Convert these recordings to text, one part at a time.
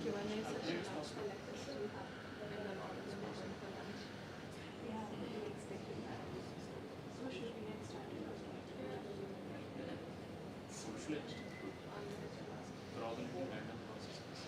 Q&A session after lectures we have when the models were going for lunch. Yeah, we expected that. So should we get started? Full-fledged probability random processes,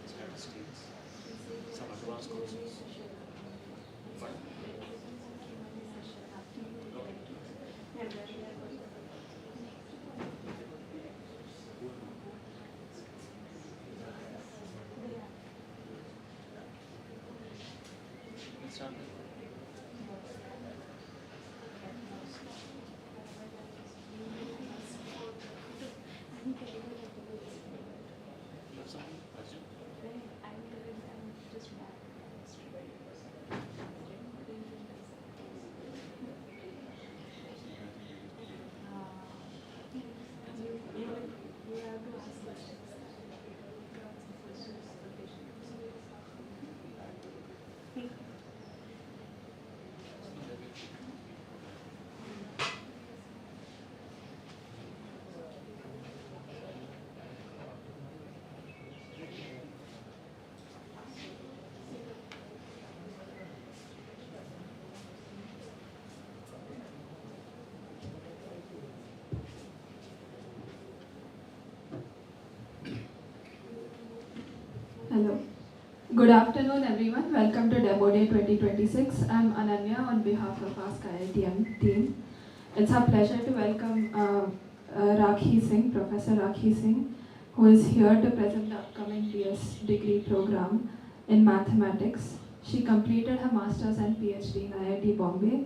statistics, some advanced courses. Fine. Let's start. You have something, Arjun? Hello. Good afternoon, everyone. Welcome to Demo Day 2026. I'm Ananya on behalf of AskIITM team. It's our pleasure to welcome Rakhi Singh, Professor Rakhi Singh, who is here to present the upcoming BS degree program in mathematics. She completed her master's and PhD in IIT Bombay,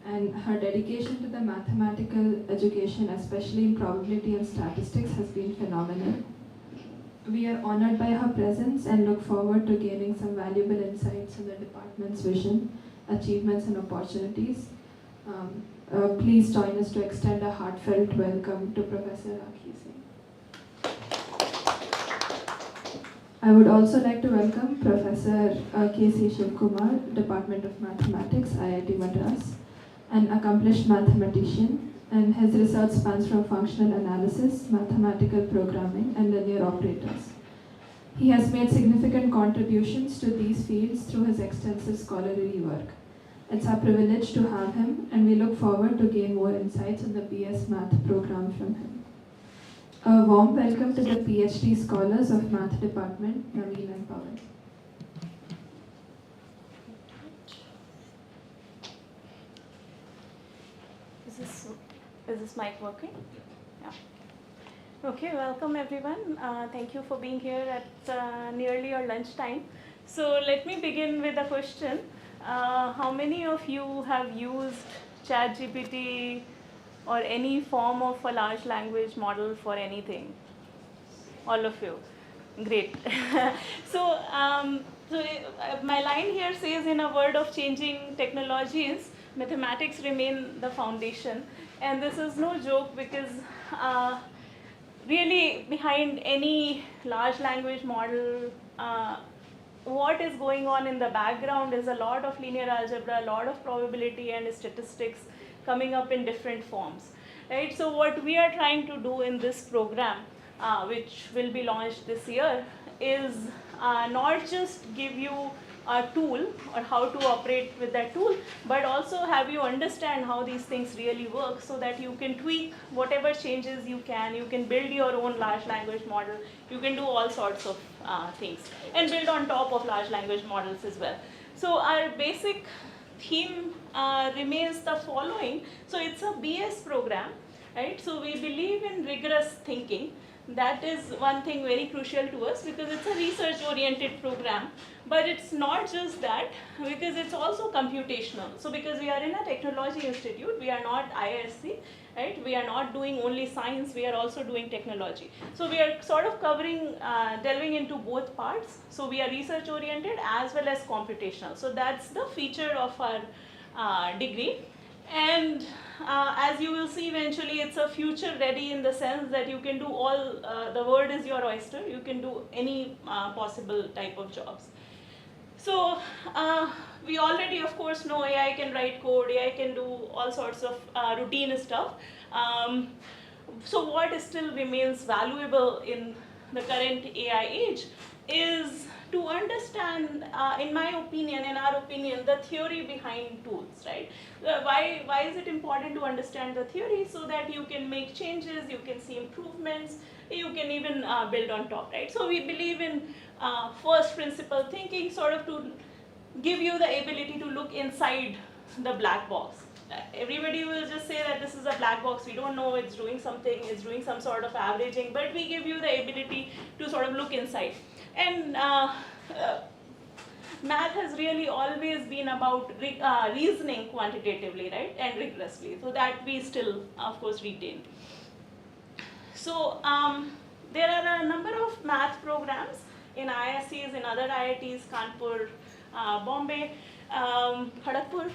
and her dedication to the mathematical education, especially in probability and statistics, has been phenomenal. We are honored by her presence and look forward to gaining some valuable insights in the department's vision, achievements, and opportunities. Please join us to extend a heartfelt welcome to Professor Rakhi Singh. I would also like to welcome Professor K.C. Shivkumar, Department of Mathematics, IIT Madras, an accomplished mathematician, and his research spans from functional analysis, mathematical programming, and linear operators. He has made significant contributions to these fields through his extensive scholarly work. It's our privilege to have him, and we look forward to gain more insights on the BS Math program from him. A warm welcome to the PhD scholars of Math Department, Naveen and Pawan. Is this mic working? Yeah. Okay, welcome everyone. Thank you for being here at nearly your lunchtime. So let me begin with a question. How many of you have used ChatGPT or any form of a large language model for anything? All of you. Great. So my line here says, in a world of changing technologies, mathematics remain the foundation. And this is no joke, because really behind any large language model, what is going on in the background is a lot of linear algebra, a lot of probability and statistics coming up in different forms. Right? So what we are trying to do in this program, which will be launched this year, is not just give you a tool or how to operate with that tool, but also have you understand how these things really work, so that you can tweak whatever changes you can build your own large language model, you can do all sorts of things, and build on top of large language models as well. So our basic theme remains the following. So it's a BS program, right? So we believe in rigorous thinking. That is one thing very crucial to us, because it's a research-oriented program. But it's not just that, because it's also computational. So because we are in a technology institute, we are not ISC, right? We are not doing only science, we are also doing technology. So we are sort of covering, delving into both parts. So we are research-oriented as well as computational. So that's the feature of our degree. And as you will see eventually, it's a future ready, in the sense that you can do all, the world is your oyster, you can do any possible type of jobs. So we already, of course, know AI can write code, AI can do all sorts of routine stuff. So what still remains valuable in the current AI age is to understand, in my opinion, in our opinion, the theory behind tools, right? Why is it important to understand the theory? So that you can make changes, you can see improvements, you can even build on top, right? So we believe in first principle thinking, sort of to give you the ability to look inside the black box. Everybody will just say that this is a black box, we don't know, it's doing something, it's doing some sort of averaging, but we give you the ability to sort of look inside. And math has really always been about reasoning quantitatively, right, and rigorously, so that we still, of course, retain. So there are a number of math programs in ISCs, in other IITs, Kanpur, Bombay, Kharagpur,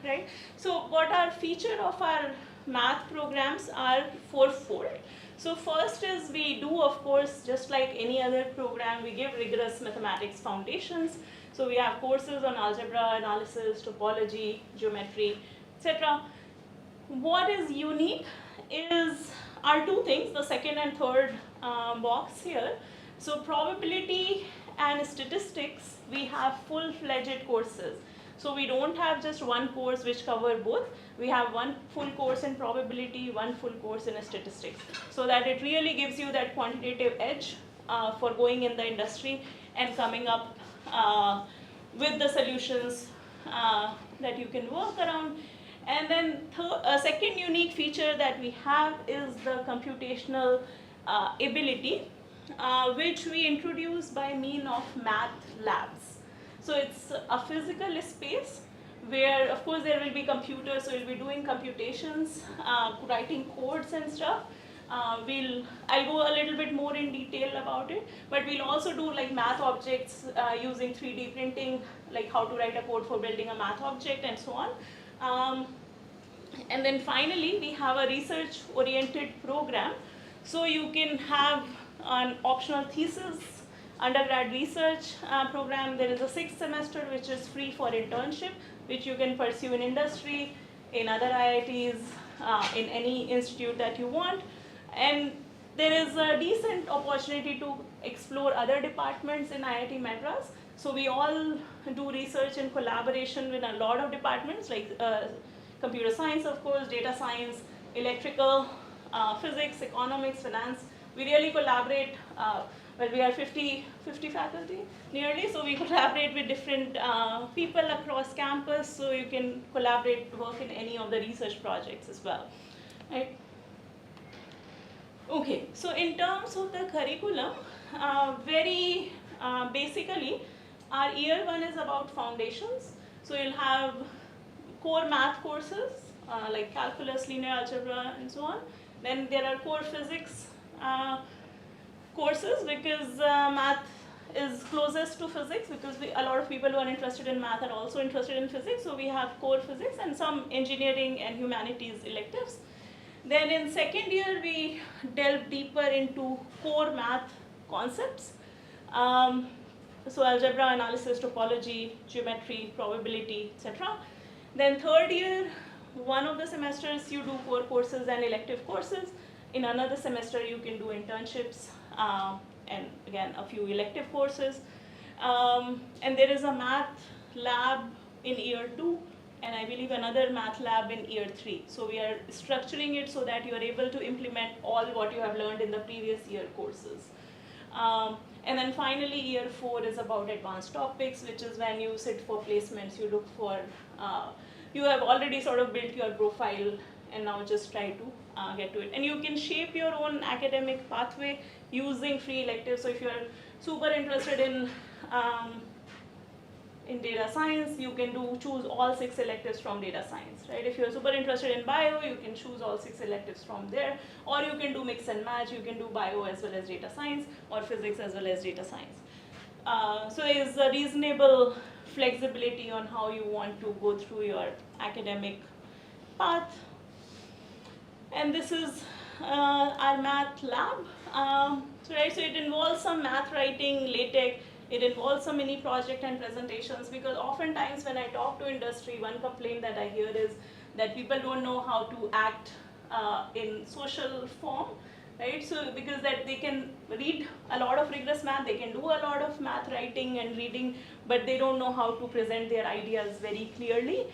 right? So what our feature of our math programs are fourfold. So first is we do, of course, just like any other program, we give rigorous mathematics foundations. So we have courses on algebra, analysis, topology, geometry, etc. What is unique are two things, the second and third box here. So probability and statistics, we have full-fledged courses. So we don't have just one course which cover both. We have one full course in probability, one full course in statistics, so that it really gives you that quantitative edge for going in the industry and coming up with the solutions that you can work around. And then a second unique feature that we have is the computational ability, which we introduce by mean of math labs. So it's a physical space where, of course, there will be computers, so we'll be doing computations, writing codes and stuff. I'll go a little bit more in detail about it, but we'll also do like math objects using 3D printing, like how to write a code for building a math object and so on. And then finally, we have a research-oriented program. So you can have an optional thesis, undergrad research program. There is a 6th semester which is free for internship, which you can pursue in industry, in other IITs, in any institute that you want. And there is a decent opportunity to explore other departments in IIT Madras. So we all do research in collaboration with a lot of departments, like computer science, of course, data science, electrical, physics, economics, finance. We really collaborate. We are 50 faculty nearly, so we collaborate with different people across campus, so you can collaborate, work in any of the research projects as well, right? Okay, so in terms of the curriculum, very basically, our year 1 is about foundations. So you'll have core math courses, like calculus, linear algebra, and so on. Then there are core physics courses, because math is closest to physics, because a lot of people who are interested in math are also interested in physics. So we have core physics and some engineering and humanities electives. Then in second year, we delve deeper into core math concepts. So algebra, analysis, topology, geometry, probability, etc. Then third year, one of the semesters you do core courses and elective courses. In another semester, you can do internships and again, a few elective courses. And there is a math lab in year 2, and I believe another math lab in year 3. So we are structuring it so that you are able to implement all what you have learned in the previous year courses. And then finally, year 4 is about advanced topics, which is when you sit for placements, you look for, you have already sort of built your profile and now just try to get to it. And you can shape your own academic pathway using free electives. So if you're super interested in data science, you can choose all 6 electives from data science, right? If you're super interested in bio, you can choose all 6 electives from there, or you can do mix and match. You can do bio as well as data science, or physics as well as data science. So there is a reasonable flexibility on how you want to go through your academic path. And this is our math lab. So it involves some math writing, LaTeX. It involves some mini project and presentations, because oftentimes when I talk to industry, one complaint that I hear is that people don't know how to act in social form. right? So because that they can read a lot of rigorous math, they can do a lot of math writing and reading, but they don't know how to present their ideas very clearly,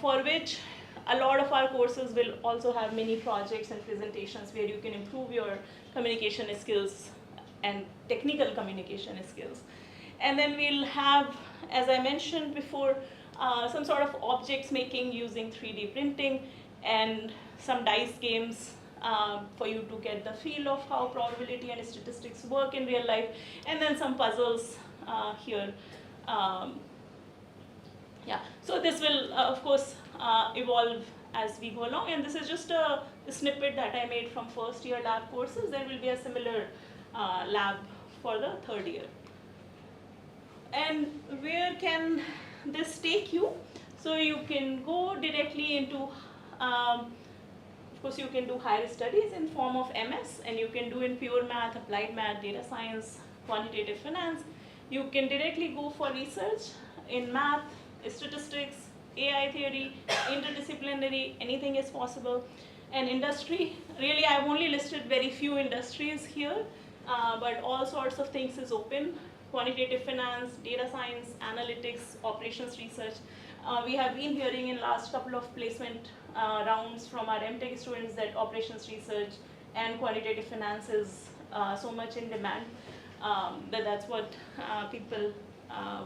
for which a lot of our courses will also have many projects and presentations where you can improve your communication skills and technical communication skills. And then we'll have, as I mentioned before, some sort of objects making using 3D printing and some dice games for you to get the feel of how probability and statistics work in real life, and then some puzzles here. Yeah, so this will, of course, evolve as we go along, and this is just a snippet that I made from first year lab courses. There will be a similar lab for the third year. And where can this take you? So you can go directly into, of course, you can do higher studies in form of MS, and you can do in pure math, applied math, data science, quantitative finance. You can directly go for research in math, statistics, AI theory, interdisciplinary, anything is possible. And industry, really I've only listed very few industries here, but all sorts of things is open. Quantitative finance, data science, analytics, operations research. We have been hearing in last couple of placement rounds from our MTech students that operations research and quantitative finance is so much in demand that that's what people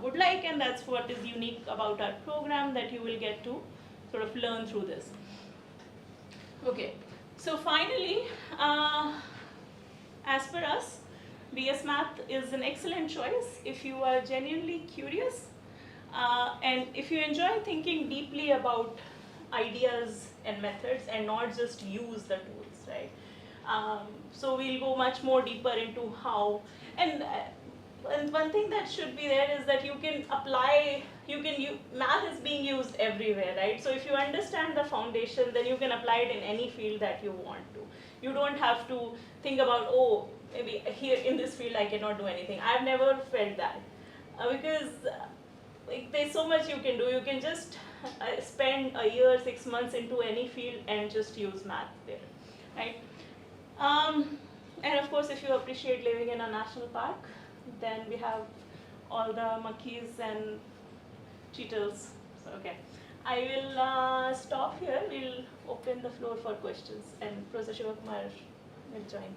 would like, and that's what is unique about our program, that you will get to sort of learn through this. Okay, so finally, as per us, BS Math is an excellent choice if you are genuinely curious and if you enjoy thinking deeply about ideas and methods and not just use the tools, right? So we'll go much more deeper into how, and one thing that should be there is that you can apply, math is being used everywhere, right? So if you understand the foundation, then you can apply it in any field that you want to. You don't have to think about, oh, maybe here in this field I cannot do anything. I've never felt that because like, there's so much you can do. You can just spend a year, 6 months into any field and just use math there, right? And of course, if you appreciate living in a national park, then we have all the monkeys and cheetahs. So, okay. I will stop here. We'll open the floor for questions, and Professor Shivakumar will join.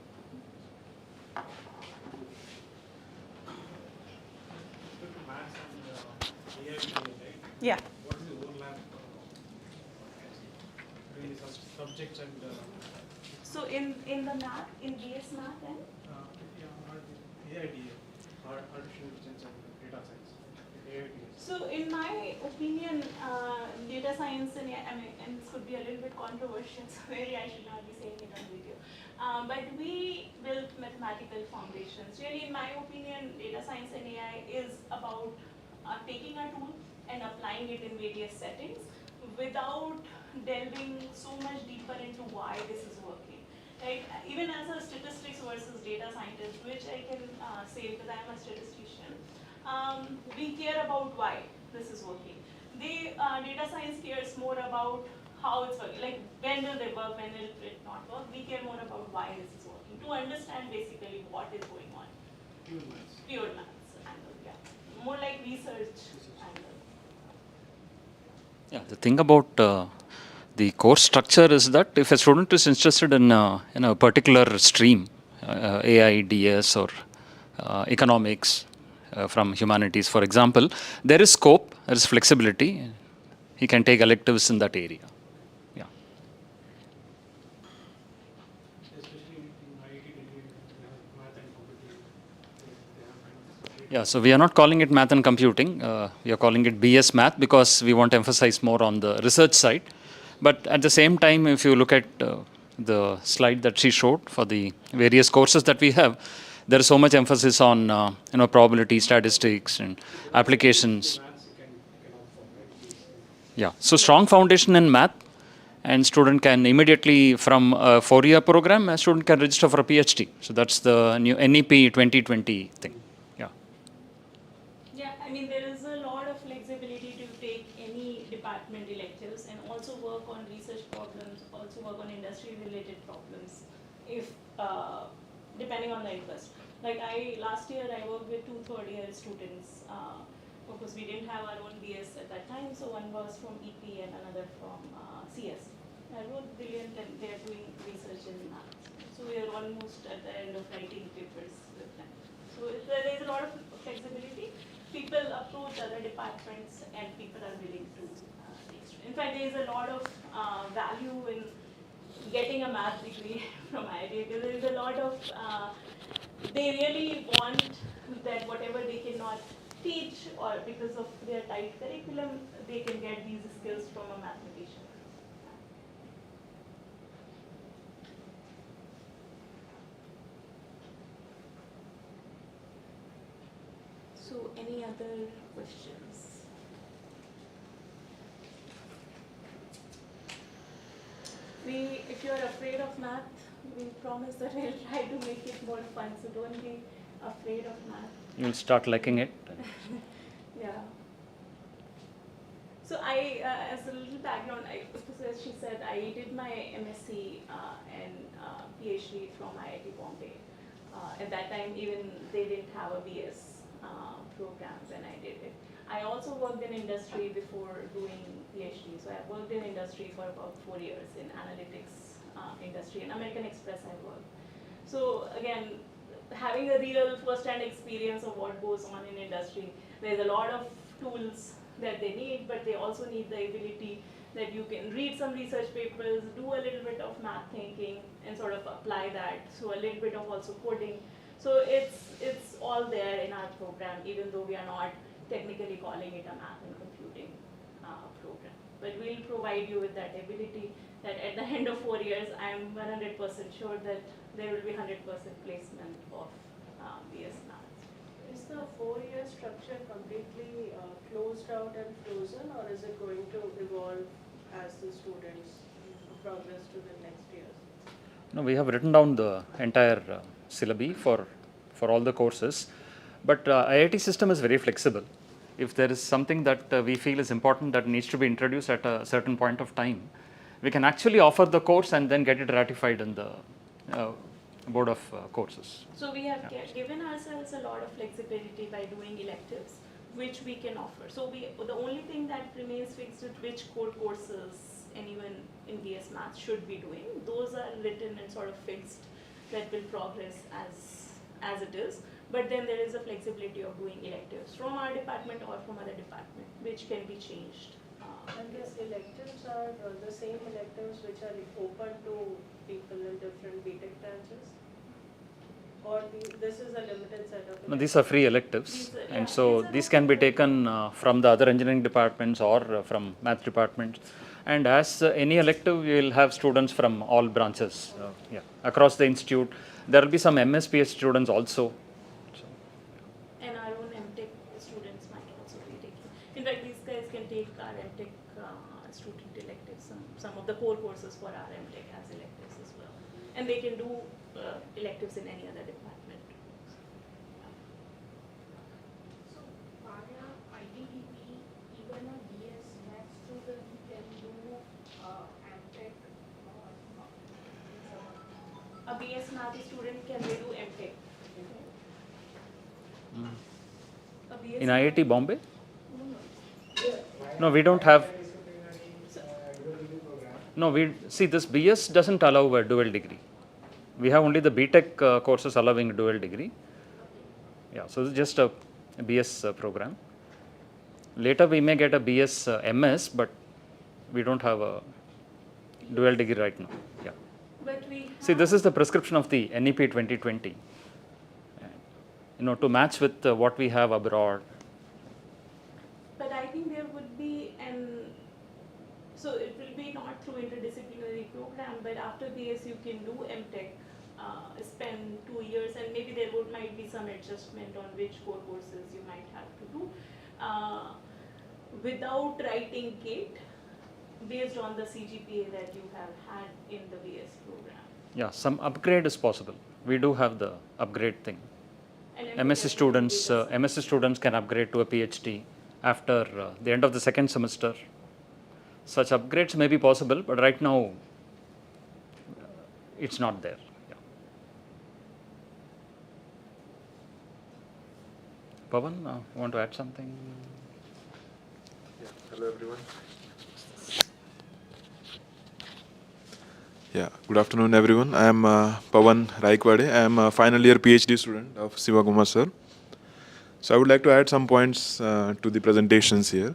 Maths and AIT, right? Yeah. What is the overlap between the subjects and So in the math, in BS Math and? AIT, artificial intelligence and data science, AIT. So in my opinion, data science, and and this could be a little bit controversial, so maybe I should not be saying it on video. But we built mathematical foundations. Really, in my opinion, data science and AI is about taking a tool and applying it in various settings without delving so much deeper into why this is working. Right? Even as a statistics versus data scientist, which I can say because I am a statistician, we care about why this is working. Data science cares more about how it's working, like when will they work, when will it not work. We care more about why this is working, to understand basically what is going on. Pure maths. Pure maths angle, yeah. More like research angle. Yeah, the thing about the course structure is that if a student is interested in a particular stream, AI, DS, or economics from humanities, for example, there is scope, there is flexibility. He can take electives in that area. Yeah. Especially in IIT, they have math and computing. They have kind of Yeah, so we are not calling it math and computing. We are calling it BS Math because we want to emphasize more on the research side. But at the same time, if you look at the slide that she showed for the various courses that we have, there is so much emphasis on probability, statistics, and applications. maths you can opt for, right? Yeah, so strong foundation in math, and student can immediately from a 4-year program, a student can register for a PhD. So that's the new NEP 2020 thing. Yeah. Yeah, I mean, there is a lot of flexibility to take any department electives and also work on research problems, also work on industry-related problems. if depending on the interest. Like last year I worked with 2 third-year students because we didn't have our own BS at that time, so one was from EP and another from CS. I wrote brilliant and they are doing research in math. So we are almost at the end of writing papers with them. So there is a lot of flexibility. People approach other departments and people are willing to teach. In fact, there is a lot of value in getting a math degree from IIT because there is a lot of, they really want that whatever they cannot teach or because of their tight curriculum, they can get these skills from a mathematician. So any other questions? If you're afraid of math, we promise that we'll try to make it more fun. So don't be afraid of math. You'll start liking it. Yeah. So as a little background, as she said, I did my MSc and PhD from IIT Bombay. At that time, even they didn't have a BS program when I did it. I also worked in industry before doing PhD. So I worked in industry for about 4 years in analytics industry. In American Express I worked. So again, having a real first-hand experience of what goes on in industry, there's a lot of tools that they need, but they also need the ability that you can read some research papers, do a little bit of math thinking, and sort of apply that. So a little bit of also coding. So it's all there in our program, even though we are not technically calling it a math and computing program. But we'll provide you with that ability that at the end of 4 years, I'm 100% sure that there will be 100% placement of BS Math. Is the 4-year structure completely closed out and frozen, or is it going to evolve as the students progress to the next years? No, we have written down the entire syllabi for all the courses, but IIT system is very flexible. If there is something that we feel is important that needs to be introduced at a certain point of time, we can actually offer the course and then get it ratified in the board of courses. So we have given ourselves a lot of flexibility by doing electives, which we can offer. So the only thing that remains fixed is which core courses anyone in BS Math should be doing. Those are written and sort of fixed that will progress as it is. But then there is a flexibility of doing electives from our department or from other department, which can be changed. And these electives are the same electives which are open to people in different BTech branches? Or this is a limited set of electives? No, these are free electives, and so these can be taken from the other engineering departments or from math departments. And as any elective, you will have students from all branches across the institute. There will be some MS PhD students also. And our own MTech students might also be taking. In fact, these guys can take our MTech student electives, some of the core courses for our MTech as electives as well. And they can do electives in any other department. So, via IDDP, even a BS Math student can do MTech A BS Math student can they do MTech? A BS In IIT Bombay? No, we don't have. No, we see this BS doesn't allow a dual degree. We have only the BTech courses allowing a dual degree. Yeah, so it's just a BS program. Later we may get a BS MS, but we don't have a dual degree right now. Yeah. But we See, this is the prescription of the NEP 2020. To match with what we have abroad. But I think there would be so it will be not through interdisciplinary program, but after BS you can do MTech, spend 2 years, and maybe there might be some adjustment on which core courses you might have to do without writing GATE based on the CGPA that you have had in the BS program. Yeah, some upgrade is possible. We do have the upgrade thing. And MSc students can upgrade to a PhD after the end of the second semester. Such upgrades may be possible, but right now it's not there. Yeah. Pawan, want to add something? Yeah. Hello, everyone. Yeah. Good afternoon, everyone. I am Pawan Raikwade. I am a final year PhD student of Sivakumar sir. So I would like to add some points to the presentations here.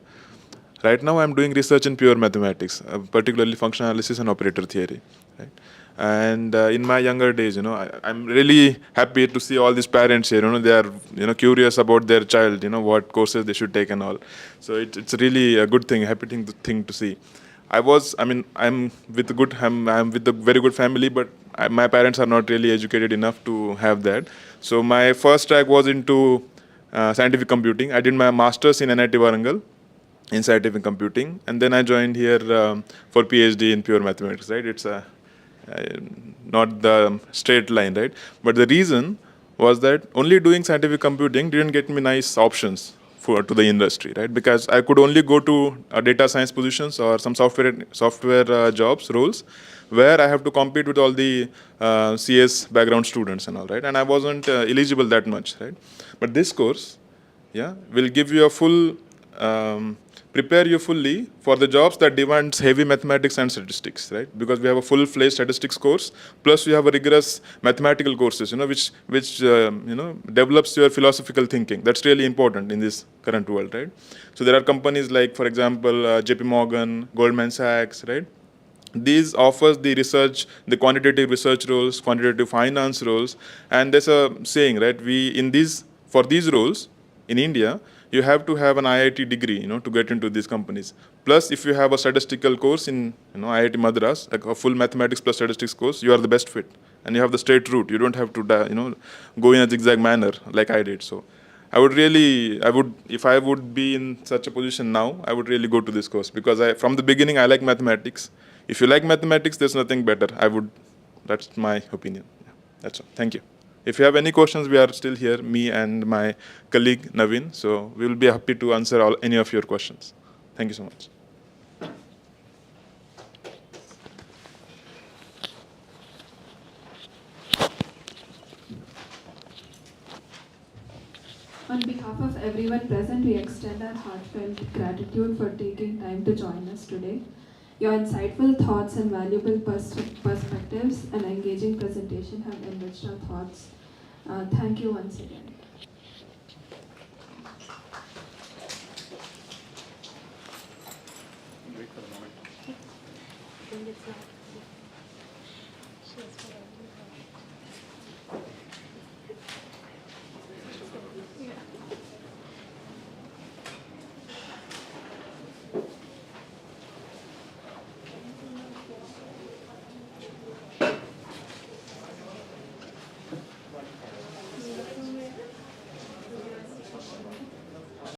Right now, I am doing research in pure mathematics, particularly function analysis and operator theory. Right? And in my younger days, I'm really happy to see all these parents here. They are, curious about their child. What courses they should take and all. So it's really a good thing, happy thing to see. I'm with I'm with a very good family, but my parents are not really educated enough to have that. So my first track was into scientific computing. I did my master's in NIT Warangal in scientific computing, and then I joined here for PhD in pure mathematics. Right? It's not the straight line, right? But the reason was that only doing scientific computing didn't get me nice options to the industry, right? Because I could only go to data science positions or some software jobs roles where I have to compete with all the CS background students and all, right? And I wasn't eligible that much, right? But this course, will give you a full prepare you fully for the jobs that demands heavy mathematics and statistics, right? Because we have a full-fledged statistics course, plus we have a rigorous mathematical courses, which develops your philosophical thinking. That's really important in this current world, right? So there are companies like, for example, JP Morgan, Goldman Sachs, right? These offers the research, the quantitative research roles, quantitative finance roles, and there's a saying, right? For these roles in India, you have to have an IIT degree, to get into these companies. Plus, if you have a statistical course in, IIT Madras, like a full mathematics plus statistics course, you are the best fit, and you have the straight route. You don't have to, go in a zigzag manner like I did. So, if I would be in such a position now, I would really go to this course because from the beginning, I like mathematics. If you like mathematics, there's nothing better. That's my opinion. Yeah, that's all. Thank you. If you have any questions, we are still here, me and my colleague Naveen. So we will be happy to answer any of your questions. Thank you so much. On behalf of everyone present, we extend our heartfelt gratitude for taking time to join us today. Your insightful thoughts and valuable perspectives and engaging presentation have enriched our thoughts. Thank you once again.